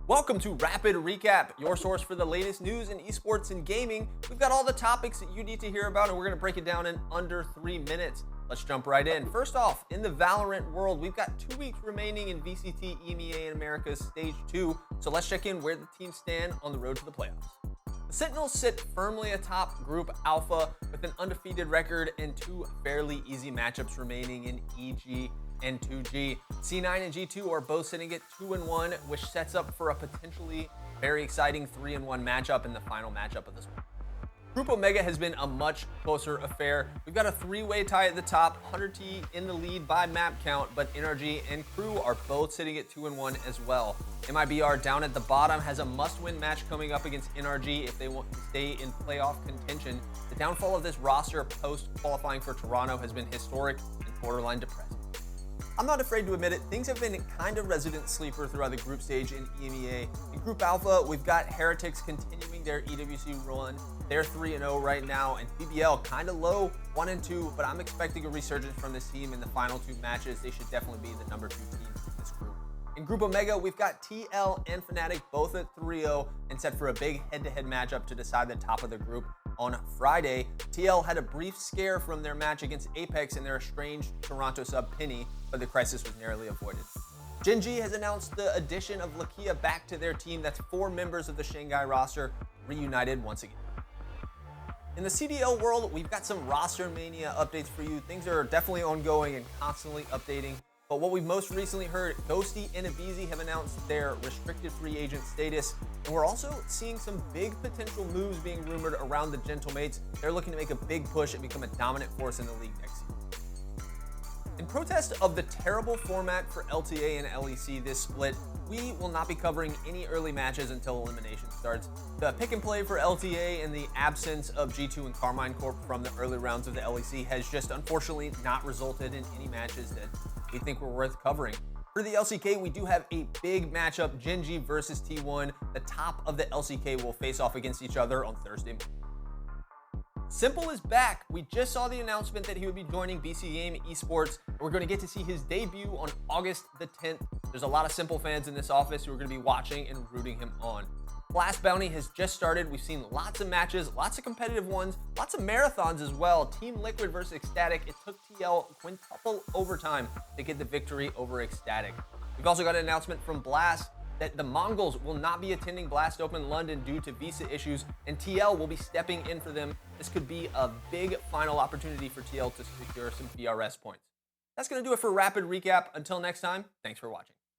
Welcome to Rapid Recap, your source for the latest news in esports and gaming. We've got all the topics that you need to hear about, and we're going to break it down in under 3 minutes. Let's jump right in. First off, in the Valorant world, we've got 2 weeks remaining in VCT EMEA and Americas Stage 2, so let's check in where the teams stand on the road to the playoffs. The Sentinels sit firmly atop Group Alpha with an undefeated record and 2 fairly easy matchups remaining in EG and 2G. C9 and G2 are both sitting at 2-1, which sets up for a potentially very exciting 3-1 matchup in the final matchup of this one. Group Omega has been a much closer affair. We've got a 3-way tie at the top, 100T in the lead by map count, but NRG and Crew are both sitting at 2-1 as well. MIBR down at the bottom has a must-win match coming up against NRG if they want to stay in playoff contention. The downfall of this roster post-qualifying for Toronto has been historic and borderline depressing. I'm not afraid to admit it, things have been kind of resident sleeper throughout the group stage in EMEA. In Group Alpha, we've got Heretics continuing their EWC run. They're 3-0 right now, and BBL kind of low, 1-2, but I'm expecting a resurgence from this team in the final 2 matches. They should definitely be the number 2 team in this group. In Group Omega, we've got TL and Fnatic both at 3-0 and set for a big head-to-head matchup to decide the top of the group. On Friday, TL had a brief scare from their match against Apex and their estranged Toronto sub Penny, but the crisis was narrowly avoided. GenG has announced the addition of Lakia back to their team. That's 4 members of the Shanghai roster reunited once again. In the CDL world, we've got some Rostermania updates for you. Things are definitely ongoing and constantly updating. But what we've most recently heard, Ghosty and Abizi have announced their restricted free agent status. And we're also seeing some big potential moves being rumored around the Gentlemates. They're looking to make a big push and become a dominant force in the league next season. In protest of the terrible format for LTA and LEC this split, we will not be covering any early matches until elimination starts. The pick and play for LTA and the absence of G2 and Carmine Corp from the early rounds of the LEC has just unfortunately not resulted in any matches that we think were worth covering. For the LCK, we do have a big matchup, GenG versus T1. The top of the LCK will face off against each other on Thursday. Simple is back. We just saw the announcement that he would be joining BC Game Esports. We're going to get to see his debut on August the 10th. There's a lot of Simple fans in this office who are going to be watching and rooting him on. Class Bounty has just started. We've seen lots of matches, lots of competitive ones, lots of marathons as well. Team Liquid versus Ecstatic. It took TL quintuple overtime to get the victory over Ecstatic. We've also got an announcement from Blast that the Mongols will not be attending Blast Open London due to visa issues, and TL will be stepping in for them. This could be a big final opportunity for TL to secure some VRS points. That's going to do it for Rapid Recap. Until next time, thanks for watching.